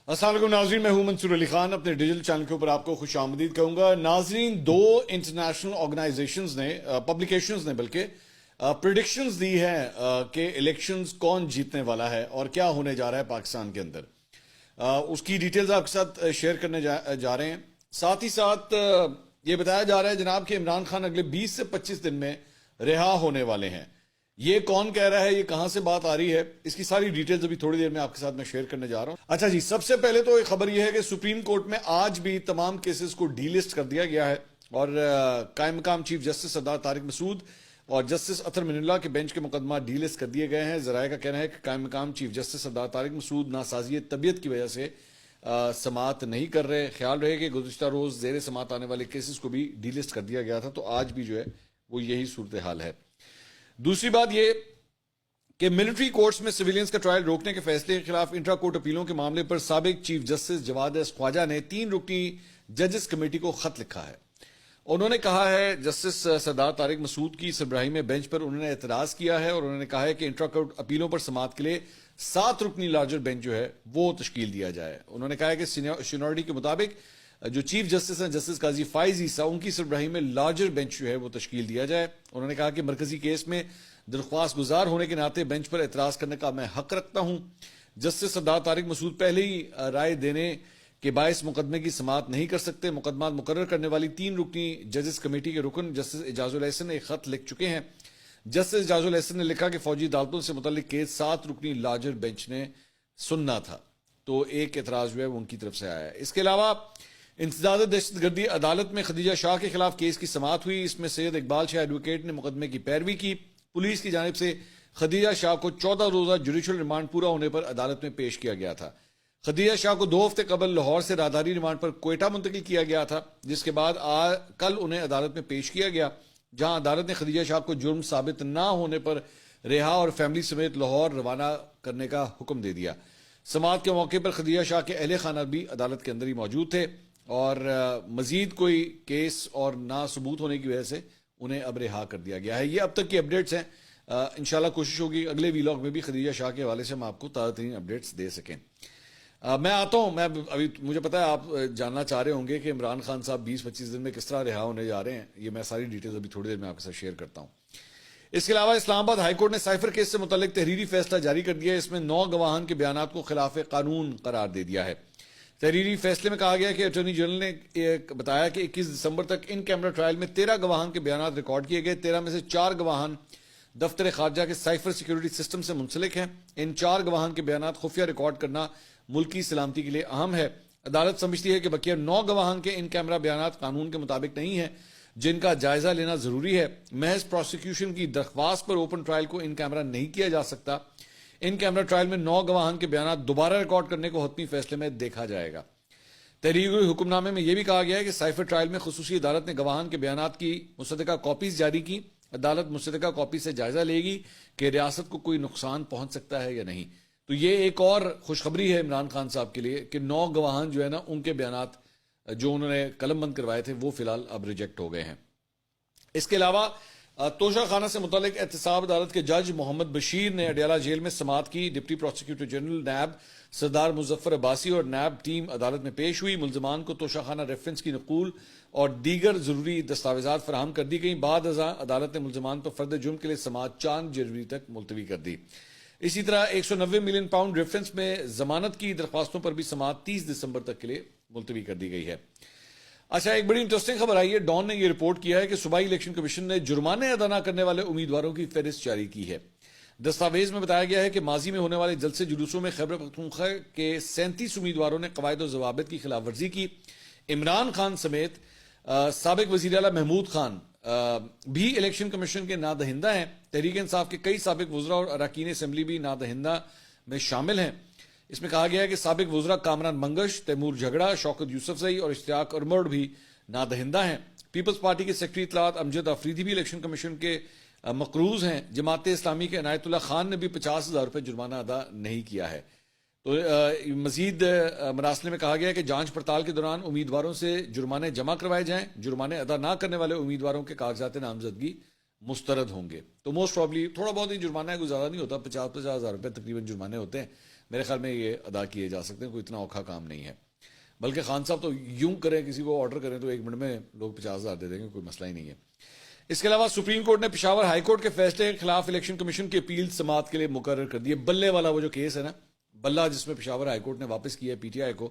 السلام علیکم ناظرین، میں ہوں منصور علی خان، اپنے ڈیجیٹل چینل کے اوپر آپ کو خوش آمدید کہوں گا۔ ناظرین، دو انٹرنیشنل آرگنائزیشنز نے پبلیکیشنز نے بلکہ پریڈکشنز دی ہیں کہ الیکشنز کون جیتنے والا ہے اور کیا ہونے جا رہا ہے پاکستان کے اندر۔ اس کی ڈیٹیلز آپ کے ساتھ شیئر کرنے جا رہے ہیں۔ ساتھ ہی ساتھ یہ بتایا جا رہا ہے جناب کہ عمران خان اگلے 20 سے 25 دن میں رہا ہونے والے ہیں۔ یہ کون کہہ رہا ہے، یہ کہاں سے بات آ رہی ہے، اس کی ساری ڈیٹیلز ابھی تھوڑی دیر میں آپ کے ساتھ میں شیئر کرنے جا رہا ہوں۔ اچھا جی، سب سے پہلے تو ایک خبر یہ ہے کہ سپریم کورٹ میں آج بھی تمام کیسز کو ڈی لسٹ کر دیا گیا ہے اور قائم مقام چیف جسٹس سردار طارق مسعود اور جسٹس اطہر من اللہ کے بینچ کے مقدمات ڈی لسٹ کر دیے گئے ہیں۔ ذرائع کا کہنا ہے کہ قائم مقام چیف جسٹس سردار طارق مسعود ناسازی طبیعت کی وجہ سے سماعت نہیں کر رہے۔ خیال رہے کہ گزشتہ روز زیر سماعت آنے والے کیسز کو بھی ڈی لسٹ کر دیا گیا تھا، تو آج بھی جو ہے وہ یہی صورتحال ہے۔ دوسری بات یہ کہ ملٹری کورٹس میں سویلینز کا ٹرائل روکنے کے فیصلے کے خلاف انٹرا کورٹ اپیلوں کے معاملے پر سابق چیف جسٹس جواد ایس خواجہ نے 3 رکنی ججز کمیٹی کو خط لکھا ہے۔ انہوں نے کہا ہے جسٹس سردار طارق مسعود کی سربراہی میں بینچ پر انہوں نے اعتراض کیا ہے اور انہوں نے کہا ہے کہ انٹرا کورٹ اپیلوں پر سماعت کے لیے 7 رکنی لارجر بینچ جو ہے وہ تشکیل دیا جائے۔ انہوں نے کہا ہے کہ سینیورٹی کے مطابق جو چیف جسٹس ہیں جسٹس قاضی فائز عیسیٰ، ان کی سربراہی میں لارجر بینچ جو ہے وہ تشکیل دیا جائے۔ انہوں نے کہا کہ مرکزی کیس میں درخواست گزار ہونے کے ناطے بینچ پر اعتراض کرنے کا میں حق رکھتا ہوں۔ جسٹس سردار طارق مسعود پہلے ہی رائے دینے کے باعث مقدمے کی سماعت نہیں کر سکتے۔ مقدمات مقرر کرنے والی 3 رکنی ججز کمیٹی کے رکن جسٹس اعجاز الاحسن ایک خط لکھ چکے ہیں۔ جسٹس اعجاز الاحسن نے لکھا کہ فوجی عدالتوں سے متعلق کیس 7 رکنی لارجر بینچ نے سننا تھا، تو ایک اعتراض جو ہے وہ ان کی طرف سے آیا ہے۔ اس کے علاوہ انسداد دہشت گردی عدالت میں خدیجہ شاہ کے خلاف کیس کی سماعت ہوئی۔ اس میں سید اقبال شاہ ایڈوکیٹ نے مقدمے کی پیروی کی۔ پولیس کی جانب سے خدیجہ شاہ کو 14 روزہ جوڈیشل ریمانڈ پورا ہونے پر عدالت میں پیش کیا گیا تھا۔ خدیجہ شاہ کو 2 ہفتے قبل لاہور سے راہداری ریمانڈ پر کوئٹہ منتقل کیا گیا تھا، جس کے بعد کل انہیں عدالت میں پیش کیا گیا، جہاں عدالت نے خدیجہ شاہ کو جرم ثابت نہ ہونے پر رہا اور فیملی سمیت لاہور روانہ کرنے کا حکم دے دیا۔ سماعت کے موقع پر خدیجہ شاہ کے اہل خانہ بھی عدالت کے اندر ہی موجود تھے اور مزید کوئی کیس اور نہ ثبوت ہونے کی وجہ سے انہیں اب رہا کر دیا گیا ہے۔ یہ اب تک کی اپڈیٹس ہیں۔ انشاءاللہ کوشش ہوگی اگلے ویلاگ میں بھی خدیجہ شاہ کے حوالے سے ہم آپ کو تازہ ترین اپڈیٹس دے سکیں۔ میں آتا ہوں، ابھی مجھے پتا ہے آپ جاننا چاہ رہے ہوں گے کہ عمران خان صاحب 20-25 دن میں کس طرح رہا ہونے جا رہے ہیں۔ یہ میں ساری ڈیٹیلز ابھی تھوڑی دیر میں آپ کے ساتھ شیئر کرتا ہوں۔ اس کے علاوہ اسلام آباد ہائی کورٹ نے سائفر کیس سے متعلق تحریری فیصلہ جاری کر دیا ہے۔ اس میں 9 گواہان کے بیانات کو خلاف قانون قرار دے دیا ہے۔ تحریری فیصلے میں کہا گیا کہ اٹارنی جنرل نے بتایا کہ 21 دسمبر تک ان کیمرہ ٹرائل میں 13 گواہان کے بیانات ریکارڈ کیے گئے۔ 13 میں سے 4 گواہان دفتر خارجہ کے سائفر سیکیورٹی سسٹم سے منسلک ہیں۔ ان 4 گواہان کے بیانات خفیہ ریکارڈ کرنا ملکی سلامتی کے لیے اہم ہے۔ عدالت سمجھتی ہے کہ بقیہ 9 گواہان کے ان کیمرہ بیانات قانون کے مطابق نہیں ہیں، جن کا جائزہ لینا ضروری ہے۔ محض پروسیکیوشن کی درخواست پر اوپن ٹرائل کو ان کیمرہ نہیں کیا جا سکتا۔ ان کیمرہ ٹرائل میں 9 گواہان کے بیانات دوبارہ ریکارڈ کرنے کو حتمی فیصلے میں دیکھا جائے گا۔ تحریری حکم نامے میں یہ بھی کہا گیا ہے کہ سائفر ٹرائل میں خصوصی عدالت نے گواہان کے بیانات کی مصدقہ کاپیز جاری کی۔ عدالت مصدقہ کاپی سے جائزہ لے گی کہ ریاست کو کوئی نقصان پہنچ سکتا ہے یا نہیں۔ تو یہ ایک اور خوشخبری ہے عمران خان صاحب کے لیے کہ 9 گواہان جو ہے نا، ان کے بیانات جو انہوں نے قلم بند کروائے تھے وہ فی الحال اب ریجیکٹ ہو گئے ہیں۔ اس کے علاوہ توشہ خانہ سے متعلق احتساب عدالت کے جج محمد بشیر نے اڈیالہ جیل میں سماعت کی۔ ڈپٹی پروسیکیوٹر جنرل نیب سردار مظفر عباسی اور نیب ٹیم عدالت میں پیش ہوئی۔ ملزمان کو توشہ خانہ ریفرنس کی نقول اور دیگر ضروری دستاویزات فراہم کر دی گئیں۔ بعد ازاں عدالت نے ملزمان پر فرد جرم کے لیے سماعت 4 جنوری تک ملتوی کر دی۔ اسی طرح 190 ملین پاؤنڈ ریفرنس میں ضمانت کی درخواستوں پر بھی سماعت 30 دسمبر تک کے لیے ملتوی کر دی گئی ہے۔ اچھا، ایک بڑی انٹرسٹنگ خبر آئی ہے۔ ڈان نے یہ رپورٹ کیا ہے کہ صوبائی الیکشن کمیشن نے جرمانے ادا نہ کرنے والے امیدواروں کی فہرست جاری کی ہے۔ دستاویز میں بتایا گیا ہے کہ ماضی میں ہونے والے جلسے جلوسوں میں خیبر پختونخوا کے 37 امیدواروں نے قواعد و ضوابط کی خلاف ورزی کی۔ عمران خان سمیت سابق وزیر اعلیٰ محمود خان بھی الیکشن کمیشن کے نادہندہ ہیں۔ تحریک انصاف کے کئی سابق وزراء اور اراکین اسمبلی بھی نادہندہ میں شامل ہیں۔ اس میں کہا گیا ہے کہ سابق وزراء کامران منگش، تیمور جھگڑا، شوکت یوسفزئی اور اشتیاق ارمڑ بھی نادہندہ ہیں۔ پیپلز پارٹی کے سیکرٹری اطلاعات امجد آفریدی بھی الیکشن کمیشن کے مقروض ہیں۔ جماعت اسلامی کے عنایت اللہ خان نے بھی 50,000 روپے جرمانہ ادا نہیں کیا ہے۔ تو مزید مراسلے میں کہا گیا ہے کہ جانچ پڑتال کے دوران امیدواروں سے جرمانے جمع کروائے جائیں۔ جرمانے ادا نہ کرنے والے امیدواروں کے کاغذات نامزدگی مسترد ہوں گے۔ تو موسٹ پرابلی تھوڑا بہت ہی جرمانہ ہے، کوئی زیادہ نہیں ہوتا، 50,000 روپے تقریباً جرمانے ہوتے ہیں۔ میرے خیال میں یہ ادا کیے جا سکتے ہیں، کوئی اتنا اوکھا کام نہیں ہے. بلکہ خان صاحب تو یوں کریں، کسی کو آرڈر کریں تو 1 منٹ میں لوگ 50,000 دے دیں گے، کوئی مسئلہ ہی نہیں ہے. اس کے علاوہ سپریم کورٹ نے پشاور ہائی کورٹ کے فیصلے کے خلاف الیکشن کمیشن کی اپیل سماعت کے لیے مقرر کر دیے. بلے والا وہ جو کیس ہے نا، بلہ جس میں پشاور ہائی کورٹ نے واپس کیا ہے پی ٹی آئی کو،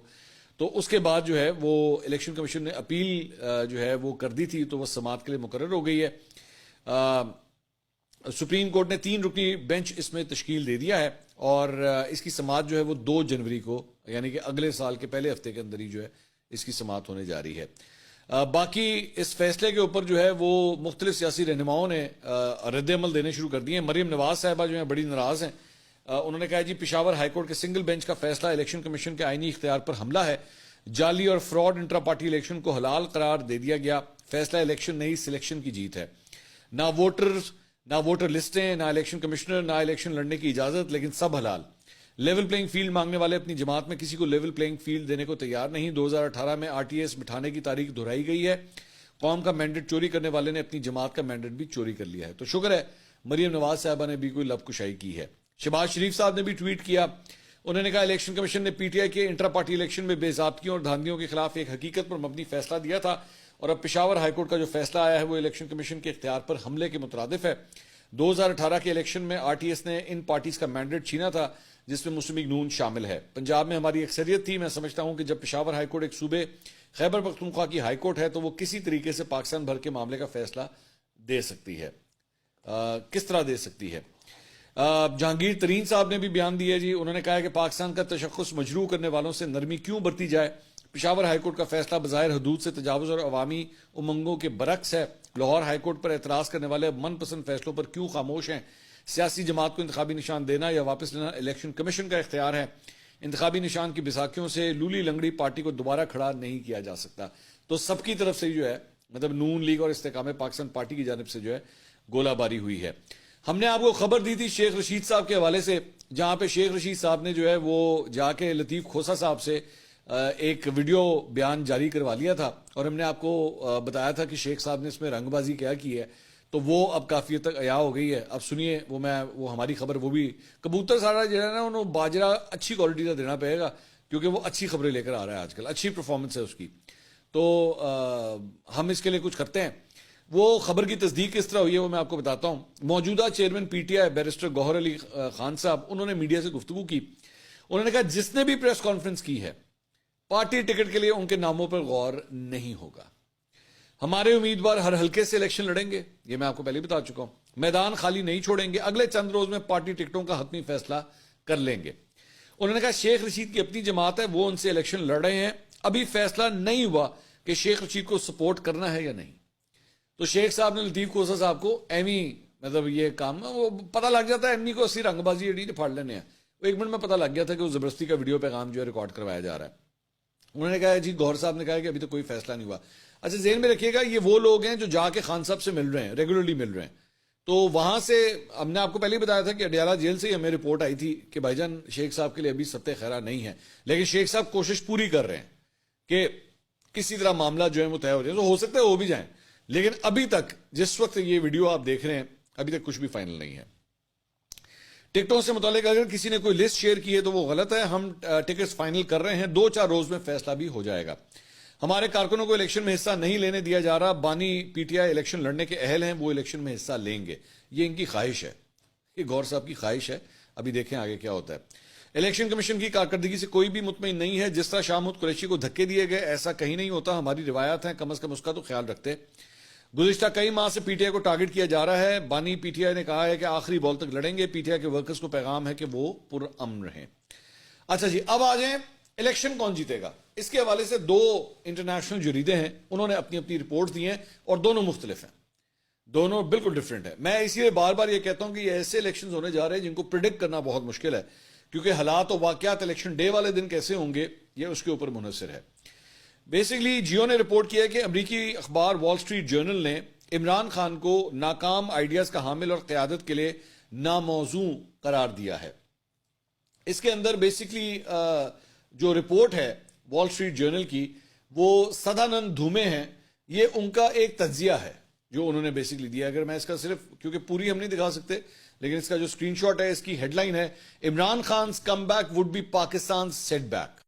تو اس کے بعد جو ہے وہ الیکشن کمیشن نے اپیل جو ہے وہ کر دی تھی، تو وہ سماعت کے لیے مقرر ہو گئی ہے. سپریم کورٹ نے 3 رکنی بینچ اس میں تشکیل دے دیا ہے، اور اس کی سماعت جو ہے وہ 2 جنوری کو، یعنی کہ اگلے سال کے پہلے ہفتے کے اندر ہی جو ہے اس کی سماعت ہونے جا رہی ہے. باقی اس فیصلے کے اوپر جو ہے وہ مختلف سیاسی رہنماؤں نے رد عمل دینے شروع کر دیے ہیں. مریم نواز صاحبہ جو ہیں بڑی ناراض ہیں. انہوں نے کہا جی پشاور ہائی کورٹ کے سنگل بینچ کا فیصلہ الیکشن کمیشن کے آئینی اختیار پر حملہ ہے. جعلی اور فراڈ انٹرا پارٹی الیکشن کو حلال قرار دے دیا گیا. فیصلہ الیکشن نہیں سلیکشن کی جیت ہے. نہ ووٹر لسٹیں، نہ الیکشن کمشنر، نہ الیکشن لڑنے کی اجازت، لیکن سب حلال. لیول پلینگ فیلڈ مانگنے والے اپنی جماعت میں کسی کو لیول پلینگ فیلڈ دینے کو تیار نہیں. 2018 میں RTS بٹھانے کی تاریخ دہرائی گئی ہے. قوم کا مینڈیٹ چوری کرنے والے نے اپنی جماعت کا مینڈیٹ بھی چوری کر لیا ہے. تو شکر ہے مریم نواز صاحبہ نے بھی کوئی لب کشائی کی ہے. شہباز شریف صاحب نے بھی ٹویٹ کیا. انہوں نے کہا الیکشن کمیشن نے PTI کے انٹرا پارٹی الیکشن میں بے ضابطگیوں اور دھاندلیوں کے خلاف ایک حقیقت پر مبنی فیصلہ دیا تھا، اور اب پشاور ہائی کورٹ کا جو فیصلہ آیا ہے وہ الیکشن کمیشن کے اختیار پر حملے کے مترادف ہے. 2018 کے الیکشن میں RTS نے ان پارٹیز کا مینڈیٹ چھینا تھا جس میں مسلم لیگ نون شامل ہے. پنجاب میں ہماری اکثریت تھی. میں سمجھتا ہوں کہ جب پشاور ہائی کورٹ ایک صوبے خیبر پختونخوا کی ہائی کورٹ ہے تو وہ کسی طریقے سے پاکستان بھر کے معاملے کا فیصلہ دے سکتی ہے. کس طرح دے سکتی ہے؟ جہانگیر ترین صاحب نے بھی بیان دیا جی. انہوں نے کہا کہ پاکستان کا تشخص مجروح کرنے والوں سے نرمی کیوں برتی جائے. پشاور ہائی کورٹ کا فیصلہ بظاہر حدود سے تجاوز اور عوامی امنگوں کے برعکس ہے. لاہور ہائی کورٹ پر اعتراض کرنے والے من پسند فیصلوں پر کیوں خاموش ہیں. سیاسی جماعت کو انتخابی نشان دینا یا واپس لینا الیکشن کمیشن کا اختیار ہے. انتخابی نشان کی بیساکھیوں سے لولی لنگڑی پارٹی کو دوبارہ کھڑا نہیں کیا جا سکتا. تو سب کی طرف سے جو ہے مطلب نون لیگ اور استحکام پاکستان پارٹی کی جانب سے جو ہے گولہ باری ہوئی ہے. ہم نے آپ کو خبر دی تھی شیخ رشید صاحب کے حوالے سے، جہاں پہ شیخ رشید صاحب نے جو ہے وہ جا کے لطیف کھوسا صاحب سے ایک ویڈیو بیان جاری کروا لیا تھا، اور ہم نے آپ کو بتایا تھا کہ شیخ صاحب نے اس میں رنگ بازی کیا کی ہے. تو وہ اب کافی حد تک عیاں ہو گئی ہے. اب سنیے وہ ہماری خبر، وہ بھی کبوتر سارا جو ہے نا انہوں باجرا اچھی کوالٹی کا دینا پڑے گا، کیونکہ وہ اچھی خبریں لے کر آ رہا ہے آج کل، اچھی پرفارمنس ہے اس کی. تو ہم اس کے لیے کچھ کرتے ہیں. وہ خبر کی تصدیق کس طرح ہوئی ہے وہ میں آپ کو بتاتا ہوں. موجودہ چیئرمین PTI بیرسٹر گوہر علی خان صاحب، انہوں نے میڈیا سے گفتگو کی. انہوں نے کہا جس نے بھی پریس کانفرنس کی ہے پارٹی ٹکٹ کے لیے ان کے ناموں پر غور نہیں ہوگا. ہمارے امیدوار ہر حلقے سے الیکشن لڑیں گے، یہ میں آپ کو پہلے بتا چکا ہوں. میدان خالی نہیں چھوڑیں گے. اگلے چند روز میں پارٹی ٹکٹوں کا حتمی فیصلہ کر لیں گے. انہوں نے کہا شیخ رشید کی اپنی جماعت ہے، وہ ان سے الیکشن لڑ رہے ہیں. ابھی فیصلہ نہیں ہوا کہ شیخ رشید کو سپورٹ کرنا ہے یا نہیں. تو شیخ صاحب نے لطیف کوسا صاحب کو ایمی مطلب یہ کام وہ پتہ لگ جاتا ہے، ایمی کو اسی رنگ بازی ایڈی پھاڑ لینے ہیں. وہ 1 منٹ میں پتہ لگ گیا تھا کہ وہ زبردستی کا ویڈیو پیغام جو ہے ریکارڈ کروایا جا رہا ہے. انہوں نے کہا جی گوہر صاحب نے کہا کہ ابھی تو کوئی فیصلہ نہیں ہوا. اچھا ذہن میں رکھیے گا یہ وہ لوگ ہیں جو جا کے خان صاحب سے مل رہے ہیں، ریگولرلی مل رہے ہیں. تو وہاں سے ہم نے آپ کو پہلے ہی بتایا تھا کہ اڈیالہ جیل سے ہمیں رپورٹ آئی تھی کہ بھائی جان شیخ صاحب کے لیے ابھی ستہ خیرہ نہیں ہے، لیکن شیخ صاحب کوشش پوری کر رہے ہیں کہ کسی طرح معاملہ جو ہے وہ طے ہو جائے. تو ہو سکتا ہے وہ بھی جائیں، لیکن ابھی تک جس وقت یہ ویڈیو آپ دیکھ رہے ہیں ابھی تک کچھ بھی فائنل نہیں ہے. ٹکٹوں سے متعلق اگر کسی نے کوئی لسٹ شیئر کی ہے تو وہ غلط ہے. ہم ٹکٹس فائنل کر رہے ہیں، 2-4 روز میں فیصلہ بھی ہو جائے گا. ہمارے کارکنوں کو الیکشن میں حصہ نہیں لینے دیا جا رہا. بانی PTI الیکشن لڑنے کے اہل ہیں، وہ الیکشن میں حصہ لیں گے. یہ ان کی خواہش ہے، یہ گور صاحب کی خواہش ہے. ابھی دیکھیں آگے کیا ہوتا ہے. الیکشن کمیشن کی کارکردگی سے کوئی بھی مطمئن نہیں ہے. جس طرح شاہ محمود قریشی کو دھکے دیے گئے ایسا کہیں نہیں ہوتا. ہماری روایات ہیں، کم از کم اس کا تو خیال رکھتے. گزشتہ کئی ماہ سے PTI کو ٹارگٹ کیا جا رہا ہے. بانی PTI نے کہا ہے کہ آخری بال تک لڑیں گے. PTI کے ورکرز کو پیغام ہے کہ وہ پرامن رہیں. اچھا جی اب آ جائیں الیکشن کون جیتے گا. اس کے حوالے سے 2 انٹرنیشنل جریدے ہیں، انہوں نے اپنی اپنی رپورٹ دی ہیں اور دونوں مختلف ہیں، دونوں بالکل ڈیفرنٹ ہیں. میں اسی لیے بار بار یہ کہتا ہوں کہ یہ ایسے الیکشنز ہونے جا رہے ہیں جن کو پریڈکٹ کرنا بہت مشکل ہے، کیونکہ حالات و واقعات الیکشن ڈے والے دن کیسے ہوں گے یہ اس کے اوپر منحصر ہے. بیسیکلی جیو نے رپورٹ کیا ہے کہ امریکی اخبار وال سٹریٹ جرنل نے عمران خان کو ناکام آئیڈیاز کا حامل اور قیادت کے لیے ناموزوں قرار دیا ہے. اس کے اندر بیسیکلی جو رپورٹ ہے وال سٹریٹ جرنل کی وہ سدانند دھومے ہیں. یہ ان کا ایک تجزیہ ہے جو انہوں نے بیسیکلی دیا. اگر میں اس کا صرف کیونکہ پوری ہم نہیں دکھا سکتے لیکن اس کا جو اسکرین شاٹ ہے اس کی ہیڈ لائن ہے عمران خان's come back would be Pakistan set back.